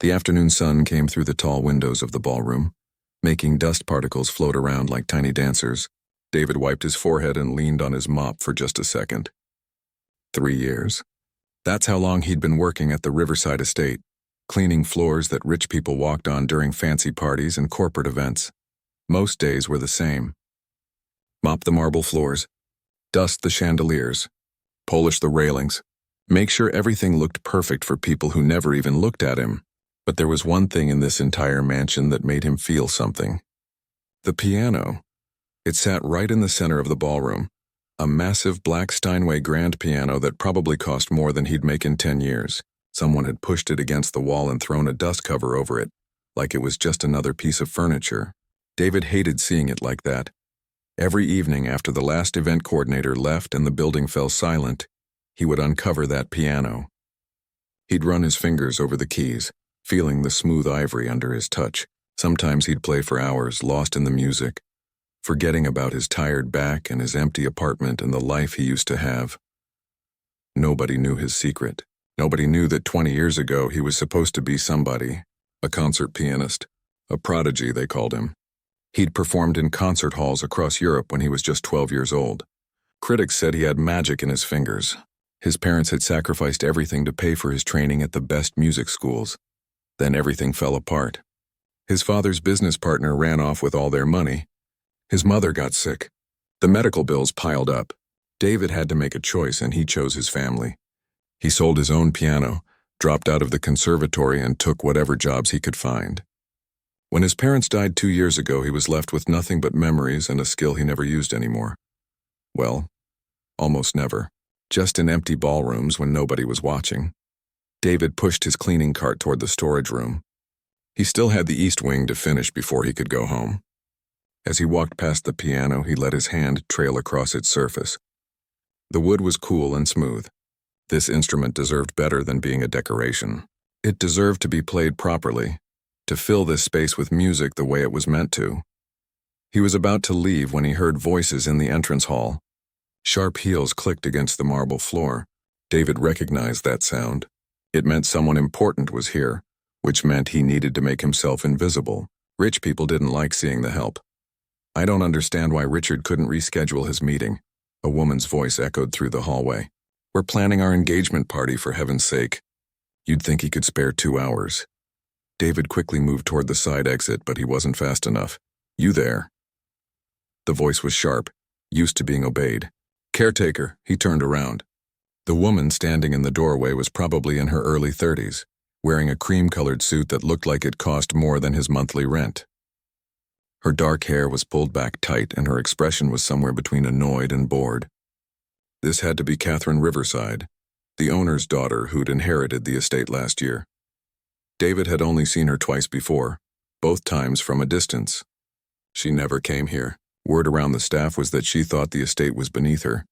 The afternoon sun came through the tall windows of the ballroom, making dust particles float around like tiny dancers. David wiped his forehead and leaned on his mop for just a second. 3 years. That's how long he'd been working at the Riverside estate, cleaning floors that rich people walked on during fancy parties and corporate events. Most days were the same. Mop the marble floors, dust the chandeliers, polish the railings, make sure everything looked perfect for people who never even looked at him. But there was one thing in this entire mansion that made him feel something. The piano. It sat right in the center of the ballroom, a massive black Steinway grand piano that probably cost more than he'd make in 10 years. Someone had pushed it against the wall and thrown a dust cover over it, like it was just another piece of furniture. David hated seeing it like that. Every evening after the last event coordinator left and the building fell silent, he would uncover that piano. He'd run his fingers over the keys, feeling the smooth ivory under his touch. Sometimes he'd play for hours, lost in the music, forgetting about his tired back and his empty apartment and the life he used to have. Nobody knew his secret. Nobody knew that 20 years ago he was supposed to be somebody, a concert pianist, a prodigy they called him. He'd performed in concert halls across Europe when he was just 12 years old. Critics said he had magic in his fingers. His parents had sacrificed everything to pay for his training at the best music schools. Then everything fell apart. His father's business partner ran off with all their money. His mother got sick. The medical bills piled up. David had to make a choice, and he chose his family. He sold his own piano, dropped out of the conservatory, and took whatever jobs he could find. When his parents died 2 years ago, he was left with nothing but memories and a skill he never used anymore. Well, almost never. Just in empty ballrooms when nobody was watching. David pushed his cleaning cart toward the storage room. He still had the east wing to finish before he could go home. As he walked past the piano, he let his hand trail across its surface. The wood was cool and smooth. This instrument deserved better than being a decoration. It deserved to be played properly, to fill this space with music the way it was meant to. He was about to leave when he heard voices in the entrance hall. Sharp heels clicked against the marble floor. David recognized that sound. It meant someone important was here, which meant he needed to make himself invisible. Rich people didn't like seeing the help. "I don't understand why Richard couldn't reschedule his meeting," a woman's voice echoed through the hallway. "We're planning our engagement party, for heaven's sake. You'd think he could spare 2 hours. David quickly moved toward the side exit, but he wasn't fast enough. "You there?" The voice was sharp, used to being obeyed. "Caretaker," he turned around. The woman standing in the doorway was probably in her early 30s, wearing a cream-colored suit that looked like it cost more than his monthly rent. Her dark hair was pulled back tight, and her expression was somewhere between annoyed and bored. This had to be Catherine Riverside, the owner's daughter who'd inherited the estate last year. David had only seen her twice before, both times from a distance. She never came here. Word around the staff was that she thought the estate was beneath her,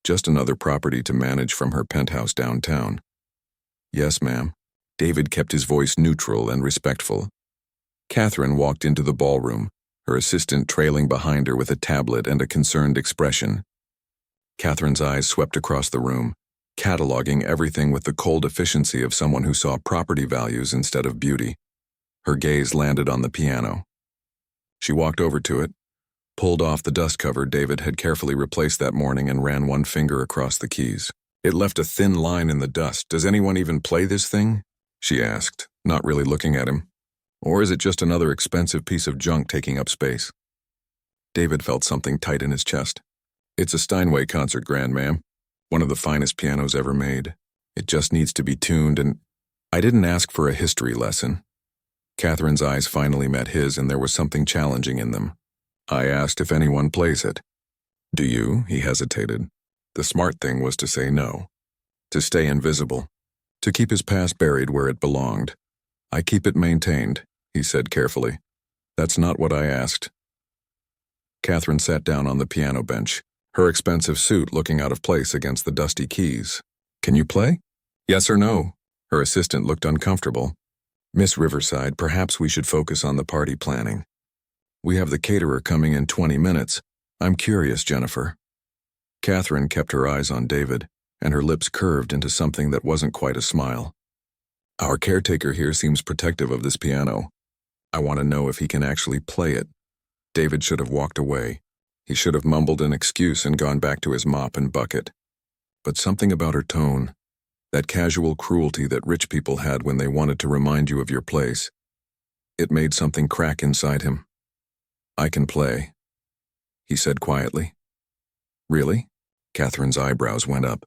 just another property to manage from her penthouse downtown. "Yes, ma'am." David kept his voice neutral and respectful. Catherine walked into the ballroom, her assistant trailing behind her with a tablet and a concerned expression. Catherine's eyes swept across the room, cataloging everything with the cold efficiency of someone who saw property values instead of beauty. Her gaze landed on the piano. She walked over to it, pulled off the dust cover David had carefully replaced that morning, and ran one finger across the keys. It left a thin line in the dust. "Does anyone even play this thing?" she asked, not really looking at him. "Or is it just another expensive piece of junk taking up space?" David felt something tight in his chest. "It's a Steinway concert grand, ma'am. One of the finest pianos ever made. It just needs to be tuned, and I didn't ask for a history lesson." Catherine's eyes finally met his, and there was something challenging in them. "I asked if anyone plays it." "Do you?" He hesitated. The smart thing was to say no. To stay invisible. To keep his past buried where it belonged. "I keep it maintained," he said carefully. "That's not what I asked." Catherine sat down on the piano bench, her expensive suit looking out of place against the dusty keys. "Can you play?" "Yes or no?" Her assistant looked uncomfortable. "Miss Riverside, perhaps we should focus on the party planning. We have the caterer coming in 20 minutes. I'm curious, Jennifer." Catherine kept her eyes on David, and her lips curved into something that wasn't quite a smile. Our caretaker here seems protective of this piano. I want to know if he can actually play it. David should have walked away. He should have mumbled an excuse and gone back to his mop and bucket. But something about her tone, that casual cruelty that rich people had when they wanted to remind you of your place, it made something crack inside him. I can play, he said quietly. Really? Catherine's eyebrows went up.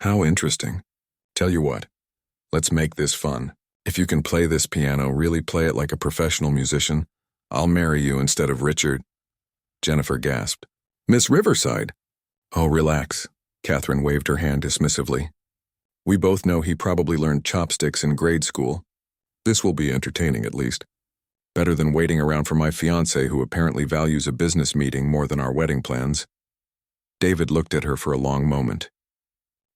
How interesting. Tell you what, let's make this fun. If you can play this piano, really play it like a professional musician, I'll marry you instead of Richard. Jennifer gasped. Miss Riverside. Oh, relax. Catherine waved her hand dismissively. We both know he probably learned chopsticks in grade school. This will be entertaining at least. Better than waiting around for my fiancé who apparently values a business meeting more than our wedding plans. David looked at her for a long moment.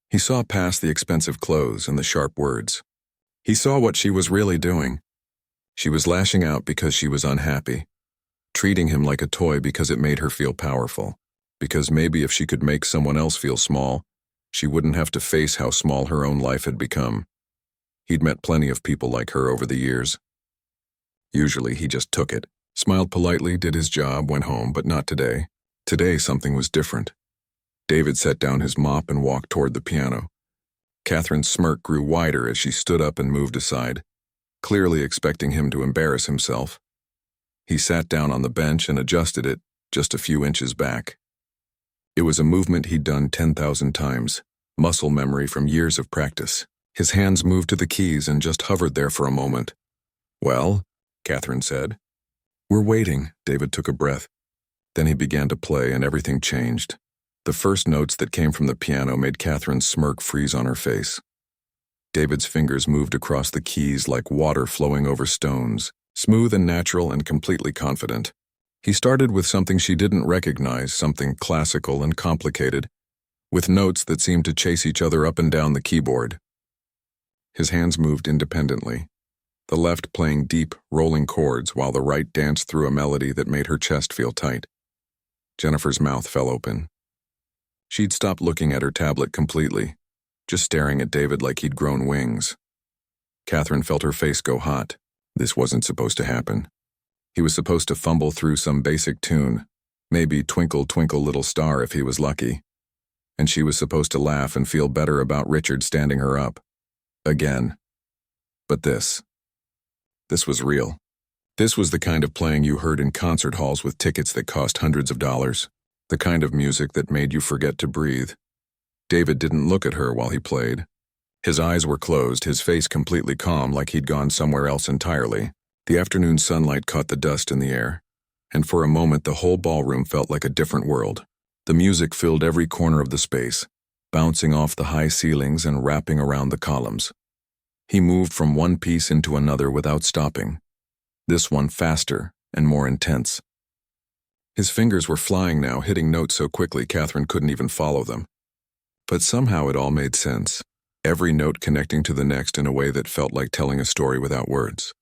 He saw past the expensive clothes and the sharp words. He saw what she was really doing. She was lashing out because she was unhappy, treating him like a toy because it made her feel powerful, because maybe if she could make someone else feel small, she wouldn't have to face how small her own life had become. He'd met plenty of people like her over the years. Usually he just took it, smiled politely, did his job, went home, but not today. Today something was different. David set down his mop and walked toward the piano. Catherine's smirk grew wider as she stood up and moved aside, clearly expecting him to embarrass himself. He sat down on the bench and adjusted it just a few inches back. It was a movement he'd done 10,000 times, muscle memory from years of practice. His hands moved to the keys and just hovered there for a moment. Well, Catherine said. We're waiting, David took a breath. Then he began to play and everything changed. The first notes that came from the piano made Catherine's smirk freeze on her face. David's fingers moved across the keys like water flowing over stones, smooth and natural and completely confident. He started with something she didn't recognize, something classical and complicated, with notes that seemed to chase each other up and down the keyboard. His hands moved independently, the left playing deep, rolling chords while the right danced through a melody that made her chest feel tight. Jennifer's mouth fell open. She'd stopped looking at her tablet completely, just staring at David like he'd grown wings. Catherine felt her face go hot. This wasn't supposed to happen. He was supposed to fumble through some basic tune, maybe Twinkle, Twinkle, Little Star if he was lucky. And she was supposed to laugh and feel better about Richard standing her up. Again. But this was real. This was the kind of playing you heard in concert halls with tickets that cost hundreds of dollars. The kind of music that made you forget to breathe. David didn't look at her while he played. His eyes were closed, his face completely calm like he'd gone somewhere else entirely. The afternoon sunlight caught the dust in the air, and for a moment the whole ballroom felt like a different world. The music filled every corner of the space, bouncing off the high ceilings and wrapping around the columns. He moved from one piece into another without stopping, this one faster and more intense. His fingers were flying now, hitting notes so quickly Catherine couldn't even follow them. But somehow it all made sense, every note connecting to the next in a way that felt like telling a story without words.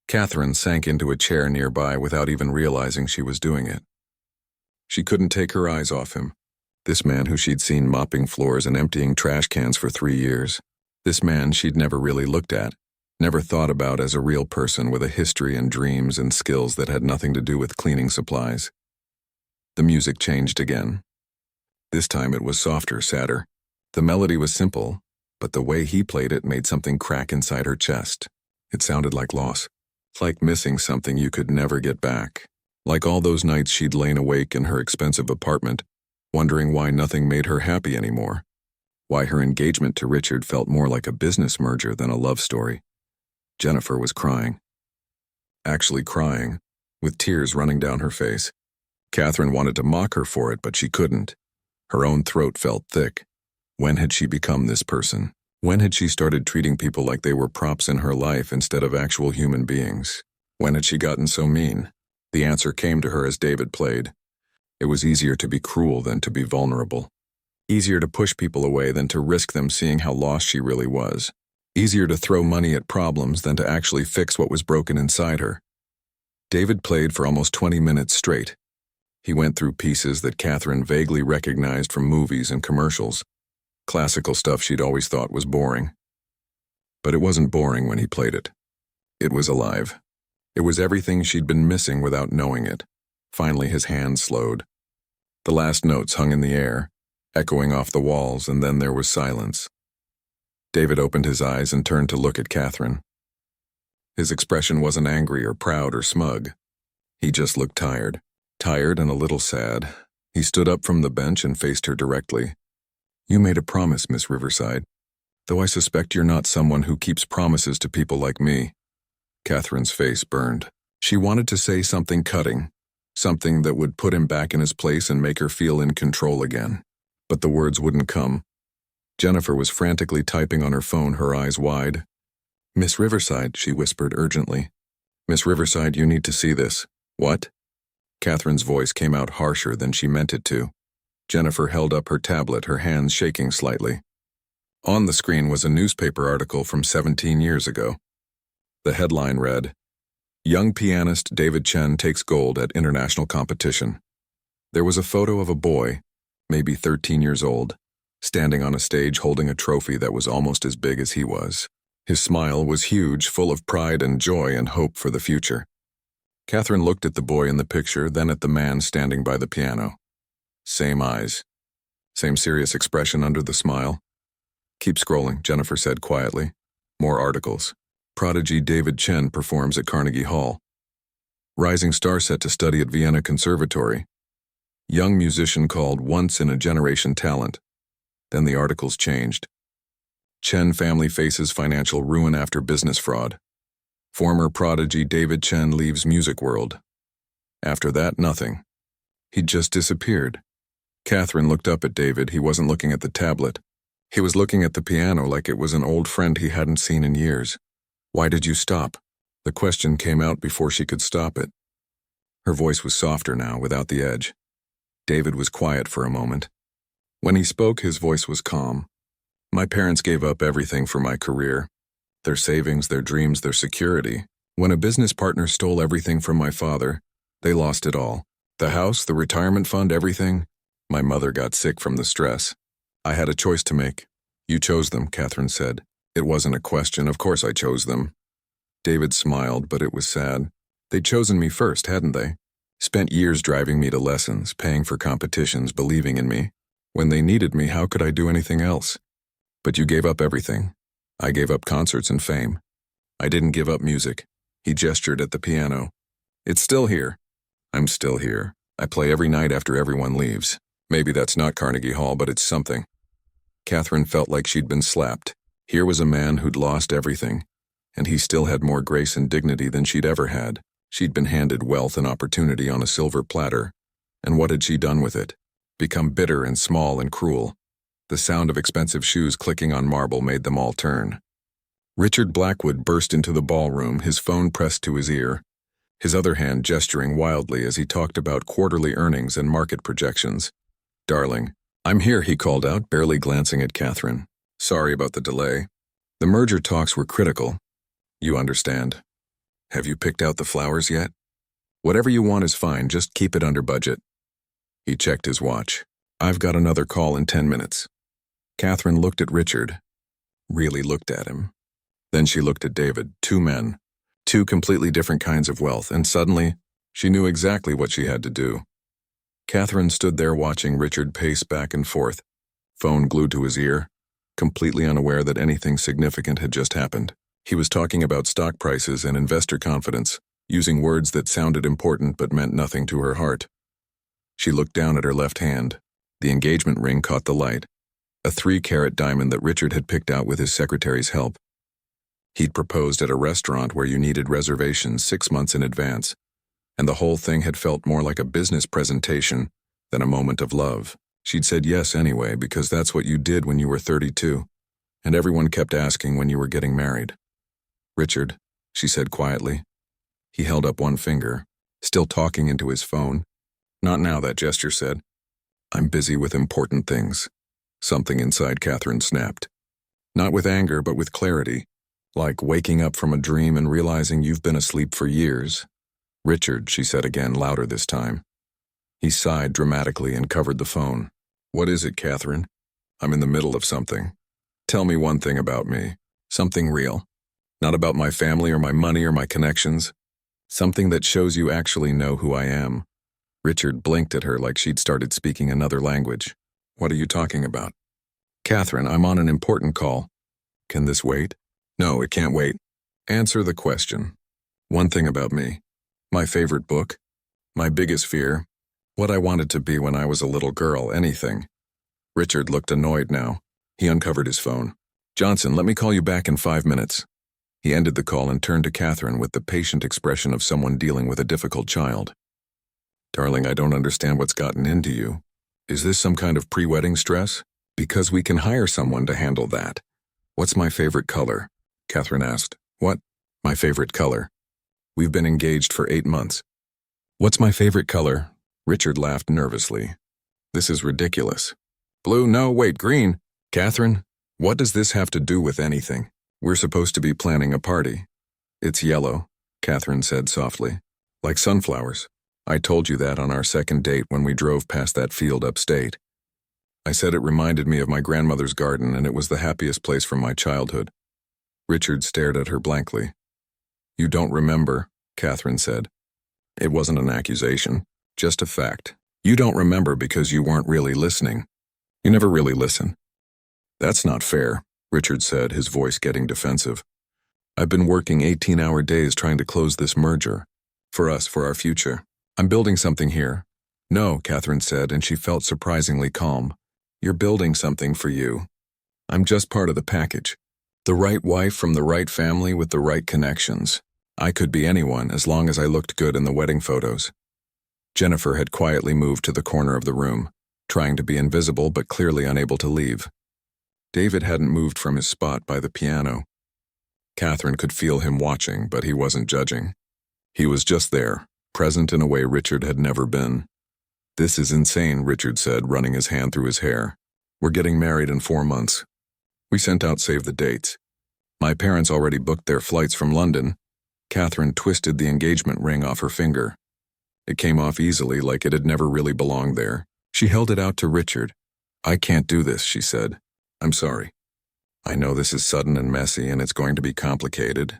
Catherine sank into a chair nearby without even realizing she was doing it. She couldn't take her eyes off him, this man who she'd seen mopping floors and emptying trash cans for 3 years. This man she'd never really looked at, never thought about as a real person with a history and dreams and skills that had nothing to do with cleaning supplies. The music changed again. This time it was softer, sadder. The melody was simple, but the way he played it made something crack inside her chest. It sounded like loss, like missing something you could never get back. Like all those nights she'd lain awake in her expensive apartment, wondering why nothing made her happy anymore. Why her engagement to Richard felt more like a business merger than a love story. Jennifer was crying. Actually crying, with tears running down her face. Catherine wanted to mock her for it, but she couldn't. Her own throat felt thick. When had she become this person? When had she started treating people like they were props in her life instead of actual human beings? When had she gotten so mean? The answer came to her as David played. It was easier to be cruel than to be vulnerable. Easier to push people away than to risk them seeing how lost she really was. Easier to throw money at problems than to actually fix what was broken inside her. David played for almost 20 minutes straight. He went through pieces that Catherine vaguely recognized from movies and commercials, classical stuff she'd always thought was boring. But it wasn't boring when he played it. It was alive. It was everything she'd been missing without knowing it. Finally, his hand slowed. The last notes hung in the air, echoing off the walls, and then there was silence. David opened his eyes and turned to look at Catherine. His expression wasn't angry or proud or smug. He just looked tired. Tired and a little sad. He stood up from the bench and faced her directly. "You made a promise, Miss Riverside. Though I suspect you're not someone who keeps promises to people like me." Catherine's face burned. She wanted to say something cutting, something that would put him back in his place and make her feel in control again. But the words wouldn't come. Jennifer was frantically typing on her phone, her eyes wide. "Miss Riverside," she whispered urgently. "Miss Riverside, you need to see this." "What?" Catherine's voice came out harsher than she meant it to. Jennifer held up her tablet, her hands shaking slightly. On the screen was a newspaper article from 17 years ago. The headline read, "Young pianist David Chen takes gold at international competition." There was a photo of a boy, maybe 13 years old, standing on a stage holding a trophy that was almost as big as he was. His smile was huge, full of pride and joy and hope for the future. Catherine looked at the boy in the picture, then at the man standing by the piano. Same eyes. Same serious expression under the smile. "Keep scrolling," Jennifer said quietly. More articles. Prodigy David Chen performs at Carnegie Hall. Rising star set to study at Vienna Conservatory. Young musician called once-in-a-generation talent. Then the articles changed. Chen family faces financial ruin after business fraud. Former prodigy David Chen leaves music world. After that, nothing. He'd just disappeared. Catherine looked up at David. He wasn't looking at the tablet. He was looking at the piano like it was an old friend he hadn't seen in years. "Why did you stop?" The question came out before she could stop it. Her voice was softer now, without the edge. David was quiet for a moment. When he spoke, his voice was calm. "My parents gave up everything for my career. Their savings, their dreams, their security. When a business partner stole everything from my father, they lost it all. The house, the retirement fund, everything. My mother got sick from the stress. I had a choice to make." "You chose them," Catherine said. "It wasn't a question. Of course I chose them." David smiled, but it was sad. "They'd chosen me first, hadn't they? Spent years driving me to lessons, paying for competitions, believing in me. When they needed me, how could I do anything else? But you gave up everything. I gave up concerts and fame. I didn't give up music." He gestured at the piano. "It's still here. I'm still here. I play every night after everyone leaves. Maybe that's not Carnegie Hall, but it's something." Catherine felt like she'd been slapped. Here was a man who'd lost everything, and he still had more grace and dignity than she'd ever had. She'd been handed wealth and opportunity on a silver platter, and what had she done with it? Become bitter and small and cruel. The sound of expensive shoes clicking on marble made them all turn. Richard Blackwood burst into the ballroom, his phone pressed to his ear, his other hand gesturing wildly as he talked about quarterly earnings and market projections. "Darling, I'm here," he called out, barely glancing at Catherine. "Sorry about the delay. The merger talks were critical. You understand. Have you picked out the flowers yet? Whatever you want is fine, just keep it under budget." He checked his watch. "I've got another call in 10 minutes. Catherine looked at Richard. Really looked at him. Then she looked at David. Two men. Two completely different kinds of wealth, and suddenly, she knew exactly what she had to do. Catherine stood there watching Richard pace back and forth, phone glued to his ear, completely unaware that anything significant had just happened. He was talking about stock prices and investor confidence, using words that sounded important but meant nothing to her heart. She looked down at her left hand. The engagement ring caught the light. A 3-carat diamond that Richard had picked out with his secretary's help. He'd proposed at a restaurant where you needed reservations 6 months in advance, and the whole thing had felt more like a business presentation than a moment of love. She'd said yes anyway because that's what you did when you were 32, and everyone kept asking when you were getting married. "Richard," she said quietly. He held up one finger, still talking into his phone. "Not now," that gesture said. "I'm busy with important things." Something inside Catherine snapped. Not with anger, but with clarity, like waking up from a dream and realizing you've been asleep for years. "Richard," she said again, louder this time. He sighed dramatically and covered the phone. "What is it, Catherine?" "I'm in the middle of something. Tell me one thing about me." Something real. Not about my family or my money or my connections. Something that shows you actually know who I am. Richard blinked at her like she'd started speaking another language. What are you talking about? Catherine, I'm on an important call. Can this wait? No, it can't wait. Answer the question. One thing about me. My favorite book. My biggest fear. What I wanted to be when I was a little girl, anything. Richard looked annoyed now. He uncovered his phone. Johnson, let me call you back in 5 minutes. He ended the call and turned to Catherine with the patient expression of someone dealing with a difficult child. Darling, I don't understand what's gotten into you. Is this some kind of pre-wedding stress? Because we can hire someone to handle that. What's my favorite color? Catherine asked. What? My favorite color. We've been engaged for 8 months. What's my favorite color? Richard laughed nervously. This is ridiculous. Blue, no, wait, green. Catherine, what does this have to do with anything? We're supposed to be planning a party. It's yellow, Catherine said softly. Like sunflowers. I told you that on our second date when we drove past that field upstate. I said it reminded me of my grandmother's garden and it was the happiest place from my childhood. Richard stared at her blankly. You don't remember, Catherine said. It wasn't an accusation, just a fact. You don't remember because you weren't really listening. You never really listen. That's not fair, Richard said, his voice getting defensive. I've been working 18-hour days trying to close this merger. For us, for our future. I'm building something here. No, Catherine said, and she felt surprisingly calm. You're building something for you. I'm just part of the package. The right wife from the right family with the right connections. I could be anyone as long as I looked good in the wedding photos. Jennifer had quietly moved to the corner of the room, trying to be invisible but clearly unable to leave. David hadn't moved from his spot by the piano. Catherine could feel him watching, but he wasn't judging. He was just there, present in a way Richard had never been. This is insane, Richard said, running his hand through his hair. We're getting married in 4 months. We sent out save the dates. My parents already booked their flights from London. Catherine twisted the engagement ring off her finger. It came off easily, like it had never really belonged there. She held it out to Richard. I can't do this, she said. I'm sorry. I know this is sudden and messy and it's going to be complicated.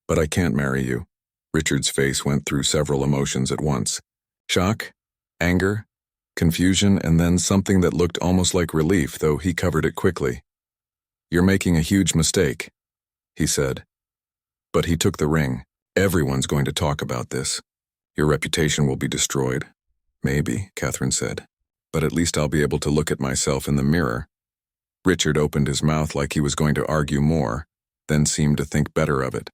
But I can't marry you. Richard's face went through several emotions at once. Shock, anger, confusion, and then something that looked almost like relief, though he covered it quickly. You're making a huge mistake, he said. But he took the ring. Everyone's going to talk about this. Your reputation will be destroyed. Maybe, Catherine said. But at least I'll be able to look at myself in the mirror. Richard opened his mouth like he was going to argue more, then seemed to think better of it.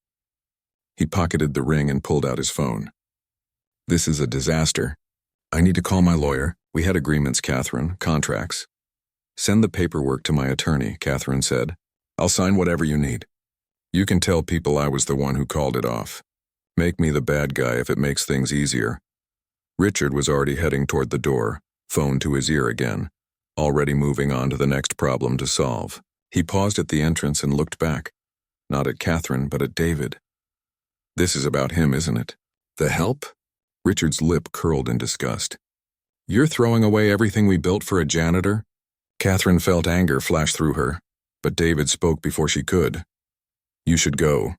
He pocketed the ring and pulled out his phone. This is a disaster. I need to call my lawyer. We had agreements, Catherine, contracts. Send the paperwork to my attorney, Catherine said. I'll sign whatever you need. You can tell people I was the one who called it off. Make me the bad guy if it makes things easier. Richard was already heading toward the door, phone to his ear again, already moving on to the next problem to solve. He paused at the entrance and looked back, not at Catherine, but at David. This is about him, isn't it? The help? Richard's lip curled in disgust. You're throwing away everything we built for a janitor? Catherine felt anger flash through her, but David spoke before she could. You should go,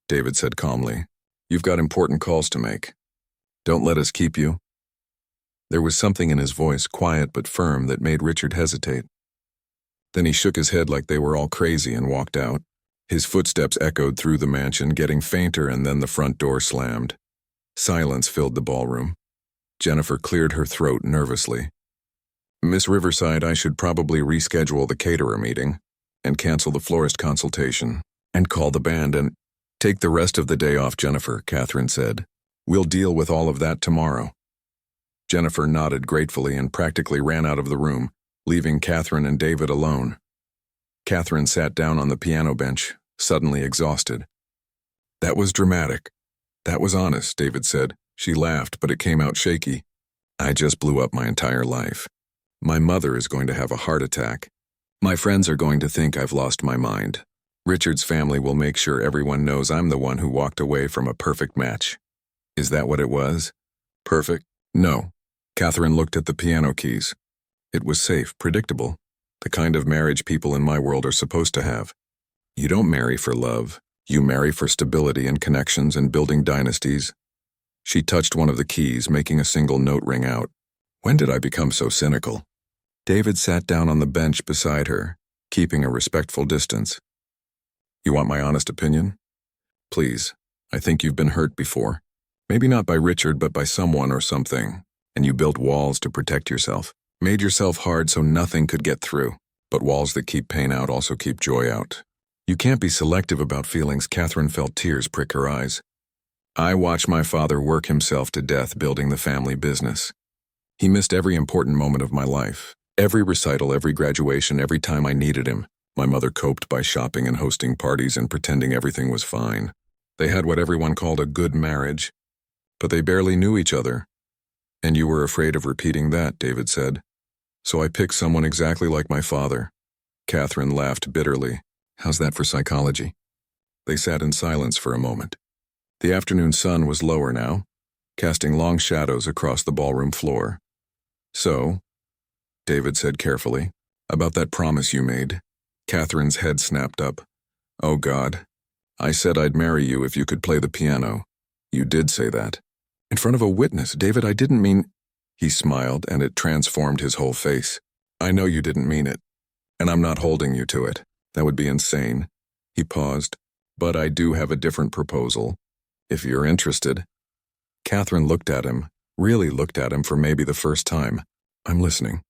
David said calmly. You've got important calls to make. Don't let us keep you. There was something in his voice, quiet but firm, that made Richard hesitate. Then he shook his head like they were all crazy and walked out. His footsteps echoed through the mansion, getting fainter, and then the front door slammed. Silence filled the ballroom. Jennifer cleared her throat nervously. Miss Riverside, I should probably reschedule the caterer meeting and cancel the florist consultation and call the band and take the rest of the day off, Jennifer, Catherine said. We'll deal with all of that tomorrow. Jennifer nodded gratefully and practically ran out of the room, leaving Catherine and David alone. Catherine sat down on the piano bench, suddenly exhausted. That was dramatic. That was honest, David said. She laughed, but it came out shaky. I just blew up my entire life. My mother is going to have a heart attack. My friends are going to think I've lost my mind. Richard's family will make sure everyone knows I'm the one who walked away from a perfect match. Is that what it was? Perfect? No. Catherine looked at the piano keys. It was safe, predictable, the kind of marriage people in my world are supposed to have. You don't marry for love. You marry for stability and connections and building dynasties. She touched one of the keys, making a single note ring out. When did I become so cynical? David sat down on the bench beside her, keeping a respectful distance. You want my honest opinion? Please, I think you've been hurt before. Maybe not by Richard, but by someone or something. And you built walls to protect yourself. Made yourself hard so nothing could get through. But walls that keep pain out also keep joy out. You can't be selective about feelings. Catherine felt tears prick her eyes. I watched my father work himself to death building the family business. He missed every important moment of my life. Every recital, every graduation, every time I needed him. My mother coped by shopping and hosting parties and pretending everything was fine. They had what everyone called a good marriage, but they barely knew each other. And you were afraid of repeating that, David said. So I picked someone exactly like my father. Catherine laughed bitterly. How's that for psychology? They sat in silence for a moment. The afternoon sun was lower now, casting long shadows across the ballroom floor. So, David said carefully, about that promise you made. Catherine's head snapped up. Oh God, I said I'd marry you if you could play the piano. You did say that. In front of a witness, David, I didn't mean... He smiled, and it transformed his whole face. I know you didn't mean it, and I'm not holding you to it. That would be insane. He paused. But I do have a different proposal, if you're interested. Catherine looked at him, really looked at him for maybe the first time. I'm listening.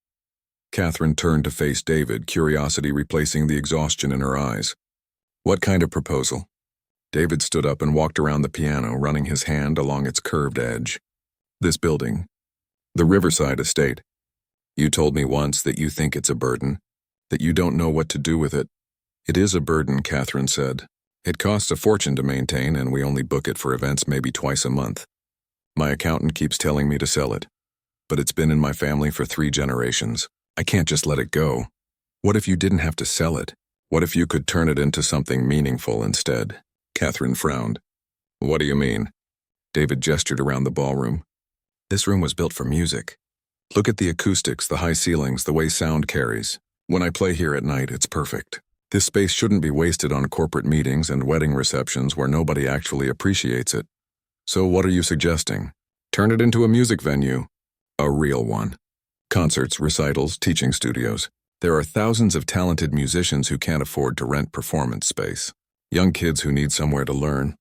Catherine turned to face David, curiosity replacing the exhaustion in her eyes. What kind of proposal? David stood up and walked around the piano, running his hand along its curved edge. This building. The Riverside estate. You told me once that you think it's a burden, that you don't know what to do with it. It is a burden, Catherine said. It costs a fortune to maintain, and we only book it for events maybe twice a month. My accountant keeps telling me to sell it, but it's been in my family for 3 generations. I can't just let it go. What if you didn't have to sell it? What if you could turn it into something meaningful instead? Catherine frowned. What do you mean? David gestured around the ballroom. This room was built for music. Look at the acoustics, the high ceilings, the way sound carries. When I play here at night, it's perfect. This space shouldn't be wasted on corporate meetings and wedding receptions where nobody actually appreciates it. So what are you suggesting? Turn it into a music venue. A real one. Concerts, recitals, teaching studios. There are thousands of talented musicians who can't afford to rent performance space. Young kids who need somewhere to learn.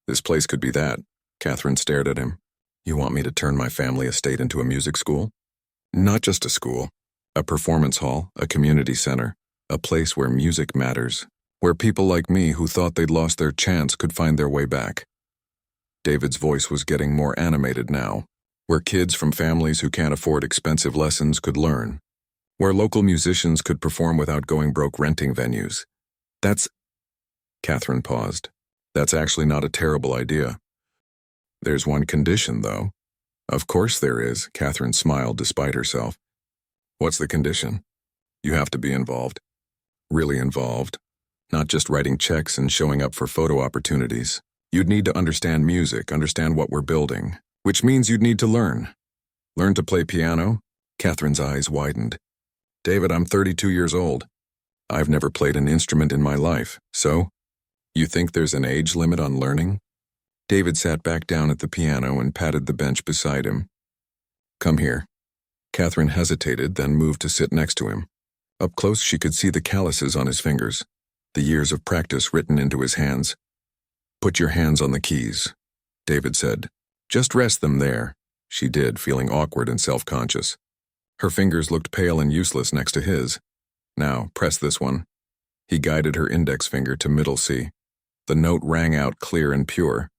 This place could be that. Catherine stared at him. You want me to turn my family estate into a music school? Not just a school. A performance hall, a community center, a place where music matters, where people like me who thought they'd lost their chance could find their way back. David's voice was getting more animated now, where kids from families who can't afford expensive lessons could learn, where local musicians could perform without going broke renting venues. Catherine paused. That's actually not a terrible idea. There's one condition, though. Of course there is, Catherine smiled despite herself. What's the condition? You have to be involved. Really involved. Not just writing checks and showing up for photo opportunities. You'd need to understand music, understand what we're building, which means you'd need to learn. Learn to play piano? Catherine's eyes widened. David, I'm 32 years old. I've never played an instrument in my life, so? You think there's an age limit on learning? David sat back down at the piano and patted the bench beside him. Come here. Catherine hesitated, then moved to sit next to him. Up close, she could see the calluses on his fingers, the years of practice written into his hands. Put your hands on the keys, David said. Just rest them there. She did, feeling awkward and self-conscious. Her fingers looked pale and useless next to his. Now, press this one. He guided her index finger to middle C. The note rang out clear and pure.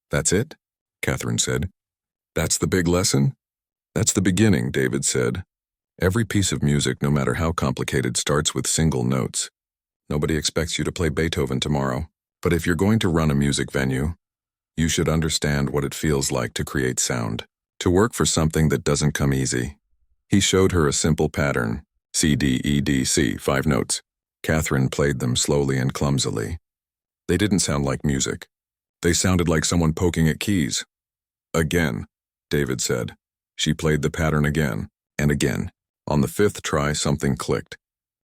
That's it? Catherine said. That's the big lesson? That's the beginning, David said. Every piece of music, no matter how complicated, starts with single notes. Nobody expects you to play Beethoven tomorrow, but if you're going to run a music venue, you should understand what it feels like to create sound, to work for something that doesn't come easy. He showed her a simple pattern, C, D, E, D, C, 5 notes. Catherine played them slowly and clumsily. They didn't sound like music. They sounded like someone poking at keys. Again, David said. She played the pattern again, and again. On the 5th try, something clicked.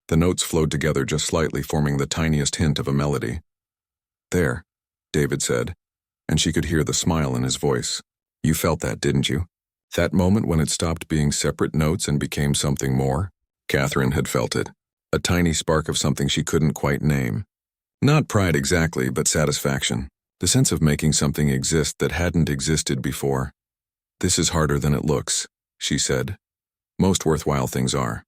The notes flowed together just slightly, forming the tiniest hint of a melody. "There," David said, and she could hear the smile in his voice. "You felt that, didn't you? That moment when it stopped being separate notes and became something more?" Catherine had felt it, a tiny spark of something she couldn't quite name. Not pride exactly, but satisfaction. The sense of making something exist that hadn't existed before. "This is harder than it looks," she said. "Most worthwhile things are."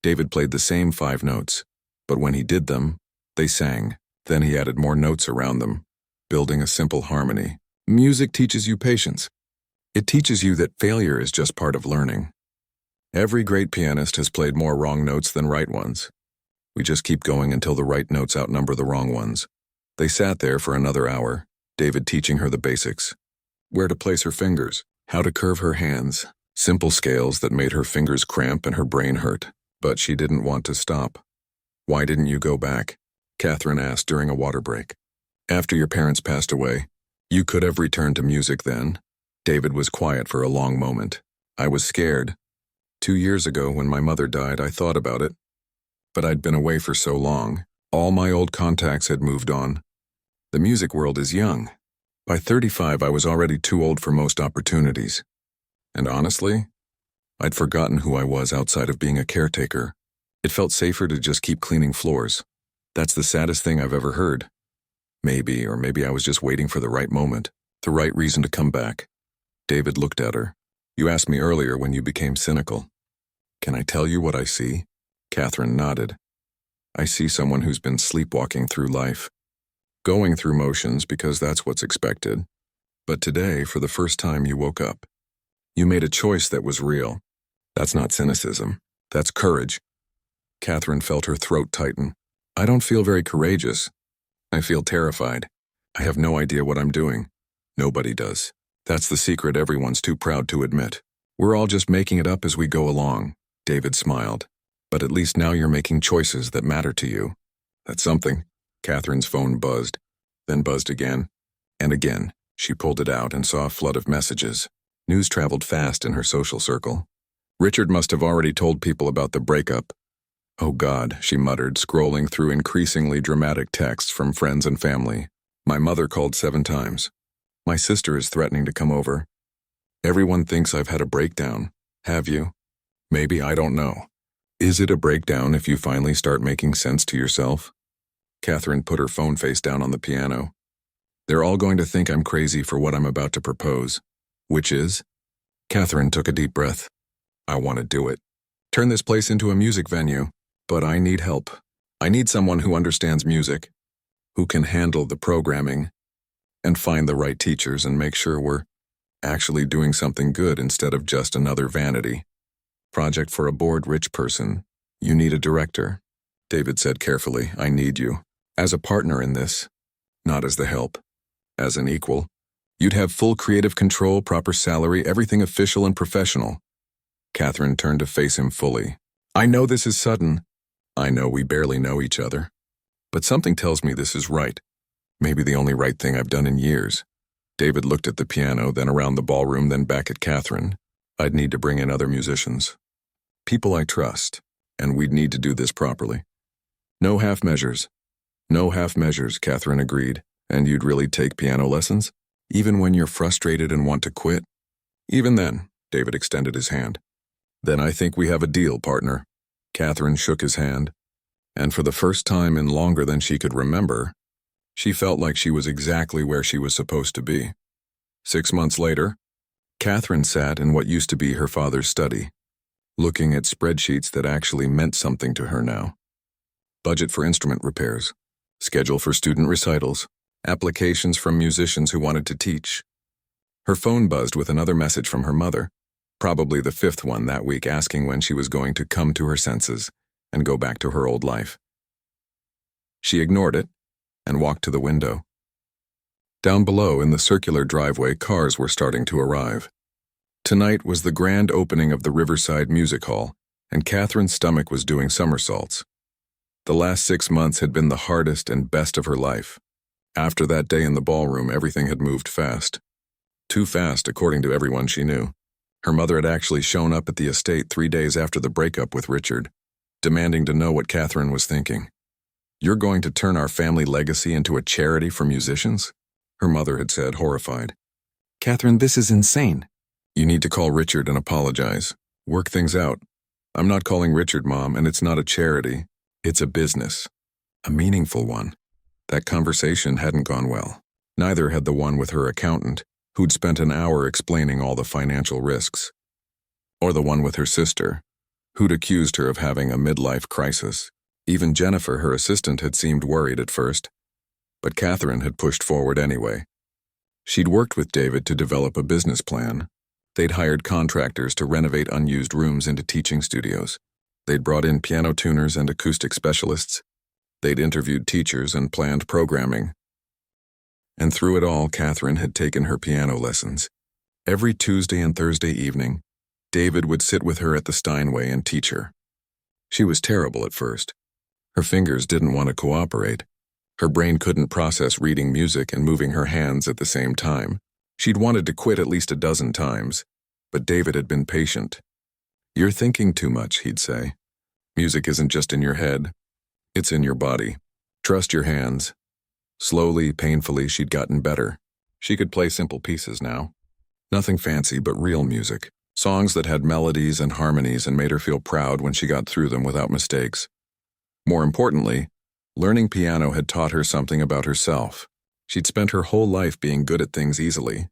David played the same 5 notes, but when he did them, they sang. Then he added more notes around them, building a simple harmony. Music teaches you patience. It teaches you that failure is just part of learning. Every great pianist has played more wrong notes than right ones. We just keep going until the right notes outnumber the wrong ones. They sat there for another hour, David teaching her the basics. Where to place her fingers, how to curve her hands, simple scales that made her fingers cramp and her brain hurt. But she didn't want to stop. "Why didn't you go back?" Catherine asked during a water break. "After your parents passed away, you could have returned to music then." David was quiet for a long moment. "I was scared. 2 years ago, when my mother died, I thought about it. But I'd been away for so long. All my old contacts had moved on. The music world is young. By 35, I was already too old for most opportunities. And honestly, I'd forgotten who I was outside of being a caretaker. It felt safer to just keep cleaning floors. That's the saddest thing I've ever heard. Maybe I was just waiting for the right moment, the right reason to come back." David looked at her. "You asked me earlier when you became cynical. Can I tell you what I see?" Catherine nodded. "I see someone who's been sleepwalking through life, going through motions because that's what's expected. But today, for the first time, you woke up. You made a choice that was real. That's not cynicism. That's courage." Catherine felt her throat tighten. "I don't feel very courageous. I feel terrified. I have no idea what I'm doing. Nobody does. That's the secret everyone's too proud to admit. We're all just making it up as we go along." David smiled. "But at least now you're making choices that matter to you. That's something." Catherine's phone buzzed, then buzzed again, and again. She pulled it out and saw a flood of messages. News traveled fast in her social circle. Richard must have already told people about the breakup. "Oh God," she muttered, scrolling through increasingly dramatic texts from friends and family. "My mother called 7 times. My sister is threatening to come over. Everyone thinks I've had a breakdown. Have you? Maybe, I don't know. Is it a breakdown if you finally start making sense to yourself?" Catherine put her phone face down on the piano. "They're all going to think I'm crazy for what I'm about to propose." "Which is?" Catherine took a deep breath. "I want to do it. Turn this place into a music venue. But I need help. I need someone who understands music, who can handle the programming, and find the right teachers and make sure we're actually doing something good instead of just another vanity project for a bored rich person. You need a director." David said carefully, "I need you. As a partner in this. Not as the help. As an equal. You'd have full creative control, proper salary, everything official and professional." Catherine turned to face him fully. "I know this is sudden. I know we barely know each other. But something tells me this is right. Maybe the only right thing I've done in years." David looked at the piano, then around the ballroom, then back at Catherine. "I'd need to bring in other musicians. People I trust, and we'd need to do this properly. No half measures." "No half measures," Catherine agreed. "And you'd really take piano lessons? Even when you're frustrated and want to quit?" "Even then," David extended his hand. "Then I think we have a deal, partner." Catherine shook his hand, and for the first time in longer than she could remember, she felt like she was exactly where she was supposed to be. 6 months later, Catherine sat in what used to be her father's study, looking at spreadsheets that actually meant something to her now. Budget for instrument repairs, schedule for student recitals, applications from musicians who wanted to teach. Her phone buzzed with another message from her mother, probably the 5th one that week, asking when she was going to come to her senses and go back to her old life. She ignored it and walked to the window. Down below in the circular driveway, cars were starting to arrive. Tonight was the grand opening of the Riverside Music Hall, and Catherine's stomach was doing somersaults. The last 6 months had been the hardest and best of her life. After that day in the ballroom, everything had moved fast. Too fast, according to everyone she knew. Her mother had actually shown up at the estate 3 days after the breakup with Richard. demanding to know what Catherine was thinking. "You're going to turn our family legacy into a charity for musicians?" her mother had said, horrified. "Catherine, this is insane." "You need to call Richard and apologize. Work things out." "I'm not calling Richard, Mom, and it's not a charity. It's a business. A meaningful one." That conversation hadn't gone well. Neither had the one with her accountant, who'd spent an hour explaining all the financial risks. Or the one with her sister, who'd accused her of having a midlife crisis. Even Jennifer, her assistant, had seemed worried at first. But Catherine had pushed forward anyway. She'd worked with David to develop a business plan. They'd hired contractors to renovate unused rooms into teaching studios. They'd brought in piano tuners and acoustic specialists. They'd interviewed teachers and planned programming. And through it all, Catherine had taken her piano lessons. Every Tuesday and Thursday evening, David would sit with her at the Steinway and teach her. She was terrible at first. Her fingers didn't want to cooperate. Her brain couldn't process reading music and moving her hands at the same time. She'd wanted to quit at least a dozen times, but David had been patient. "You're thinking too much," he'd say. "Music isn't just in your head. It's in your body. Trust your hands." Slowly, painfully, she'd gotten better. She could play simple pieces now. Nothing fancy, but real music. Songs that had melodies and harmonies and made her feel proud when she got through them without mistakes. More importantly, learning piano had taught her something about herself. She'd spent her whole life being good at things easily.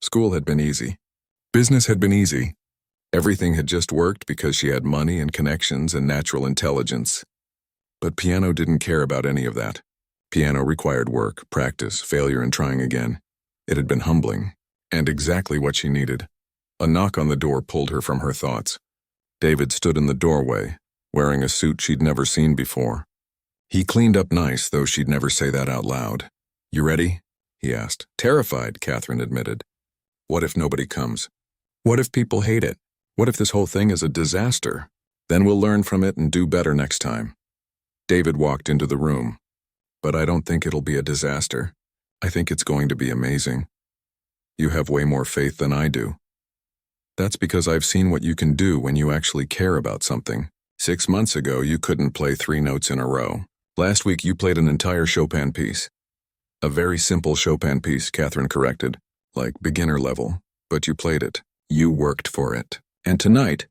School had been easy. Business had been easy. Everything had just worked because she had money and connections and natural intelligence. But piano didn't care about any of that. Piano required work, practice, failure, and trying again. It had been humbling, and exactly what she needed. A knock on the door pulled her from her thoughts. David stood in the doorway, wearing a suit she'd never seen before. He cleaned up nice, though she'd never say that out loud. "You ready?" he asked. "Terrified," Catherine admitted. "What if nobody comes? What if people hate it? What if this whole thing is a disaster? Then we'll learn from it and do better next time." David walked into the room. "But I don't think it'll be a disaster. I think it's going to be amazing. You have way more faith than I do." "That's because I've seen what you can do when you actually care about something. 6 months ago, you couldn't play 3 notes in a row. Last week, you played an entire Chopin piece." "A very simple Chopin piece," Catherine corrected, "like beginner level. But you played it. You worked for it. And tonight,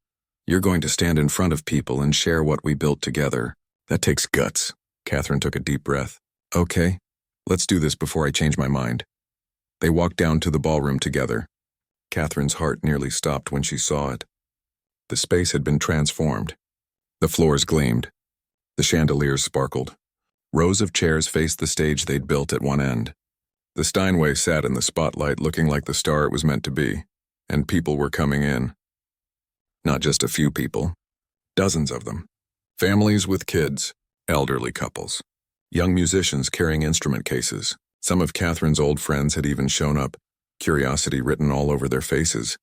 you're going to stand in front of people and share what we built together. That takes guts." Catherine took a deep breath. "Okay, let's do this before I change my mind." They walked down to the ballroom together. Catherine's heart nearly stopped when she saw it. The space had been transformed. The floors gleamed. The chandeliers sparkled. Rows of chairs faced the stage they'd built at one end. The Steinway sat in the spotlight looking like the star it was meant to be, and people were coming in. Not just a few people. Dozens of them. Families with kids, elderly couples, young musicians carrying instrument cases. Some of Catherine's old friends had even shown up, curiosity written all over their faces.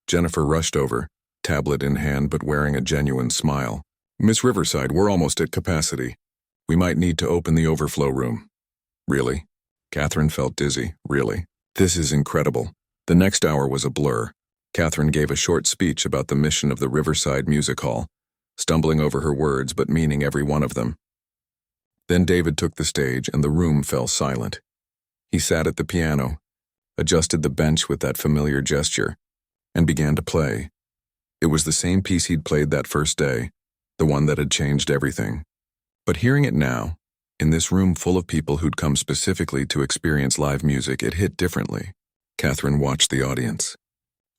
Jennifer rushed over, tablet in hand but wearing a genuine smile. "Miss Riverside, we're almost at capacity. We might need to open the overflow room." "Really?" Catherine felt dizzy. "Really? This is incredible." The next hour was a blur. Catherine gave a short speech about the mission of the Riverside Music Hall, stumbling over her words but meaning every one of them. Then David took the stage and the room fell silent. He sat at the piano, adjusted the bench with that familiar gesture, and began to play. It was the same piece he'd played that first day, the one that had changed everything. But hearing it now, in this room full of people who'd come specifically to experience live music, it hit differently. Catherine watched the audience.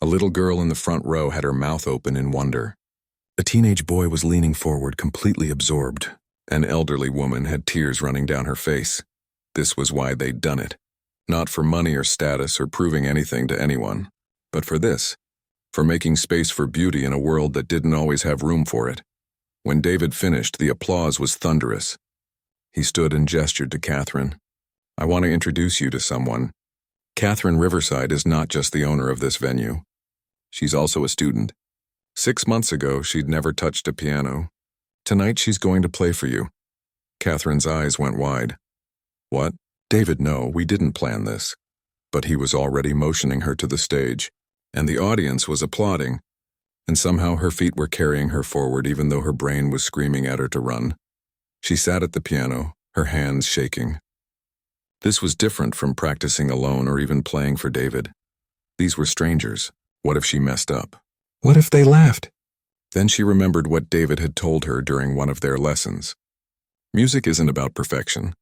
A little girl in the front row had her mouth open in wonder. A teenage boy was leaning forward, completely absorbed. An elderly woman had tears running down her face. This was why they'd done it. Not for money or status or proving anything to anyone, but for this, for making space for beauty in a world that didn't always have room for it. When David finished, the applause was thunderous. He stood and gestured to Catherine. "I want to introduce you to someone. Catherine Riverside is not just the owner of this venue. She's also a student. 6 months ago, she'd never touched a piano. Tonight, she's going to play for you." Catherine's eyes went wide. "What?" "David, no, we didn't plan this." But he was already motioning her to the stage, and the audience was applauding. and somehow her feet were carrying her forward even though her brain was screaming at her to run. She sat at the piano, her hands shaking. This was different from practicing alone or even playing for David. These were strangers. What if she messed up? What if they laughed? Then she remembered what David had told her during one of their lessons. Music isn't about perfection.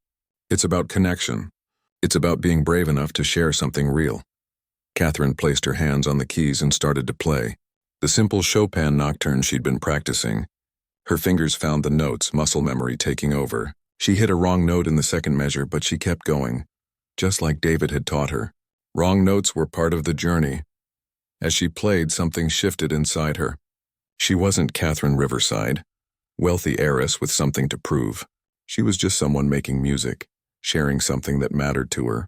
It's about connection. It's about being brave enough to share something real. Catherine placed her hands on the keys and started to play. The simple Chopin nocturne she'd been practicing. Her fingers found the notes, muscle memory taking over. She hit a wrong note in the second measure, but she kept going, just like David had taught her. Wrong notes were part of the journey. As she played, something shifted inside her. She wasn't Catherine Riverside, wealthy heiress with something to prove. She was just someone making music, sharing something that mattered to her,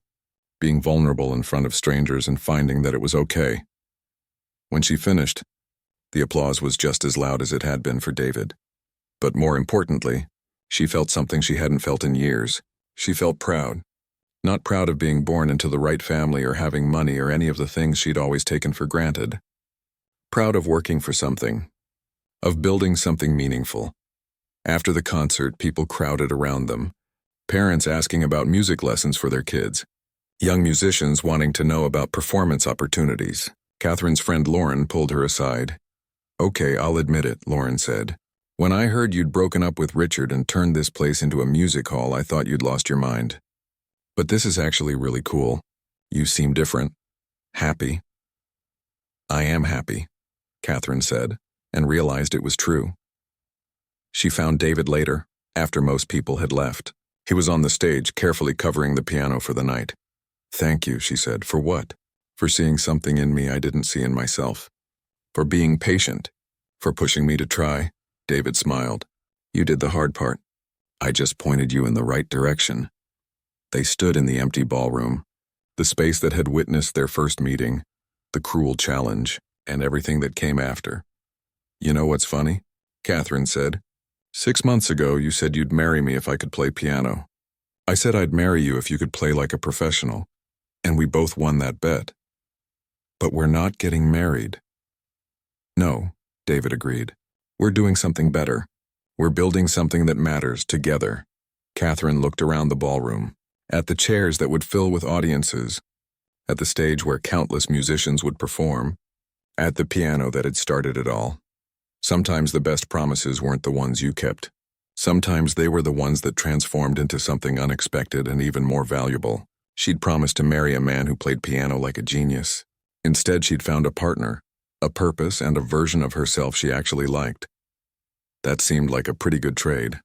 being vulnerable in front of strangers and finding that it was okay. When she finished, the applause was just as loud as it had been for David. But more importantly, she felt something she hadn't felt in years. She felt proud. Not proud of being born into the right family or having money or any of the things she'd always taken for granted. Proud of working for something, of building something meaningful. After the concert, people crowded around them, parents asking about music lessons for their kids, young musicians wanting to know about performance opportunities. Catherine's friend Lauren pulled her aside. "Okay, I'll admit it," Lauren said. "When I heard you'd broken up with Richard and turned this place into a music hall, I thought you'd lost your mind. But this is actually really cool. You seem different. Happy." "I am happy," Catherine said, and realized it was true. She found David later, after most people had left. He was on the stage, carefully covering the piano for the night. "Thank you," she said. "For what?" "For seeing something in me I didn't see in myself. For being patient. For pushing me to try." David smiled. "You did the hard part. I just pointed you in the right direction." They stood in the empty ballroom, the space that had witnessed their first meeting, the cruel challenge, and everything that came after. "You know what's funny?" Catherine said. 6 months ago, you said you'd marry me if I could play piano. I said I'd marry you if you could play like a professional, and we both won that bet. But we're not getting married." "No," David agreed. "We're doing something better. We're building something that matters together." Catherine looked around the ballroom, at the chairs that would fill with audiences, at the stage where countless musicians would perform, at the piano that had started it all. Sometimes the best promises weren't the ones you kept. Sometimes they were the ones that transformed into something unexpected and even more valuable. She'd promised to marry a man who played piano like a genius. Instead, she'd found a partner, a purpose, and a version of herself she actually liked. That seemed like a pretty good trade.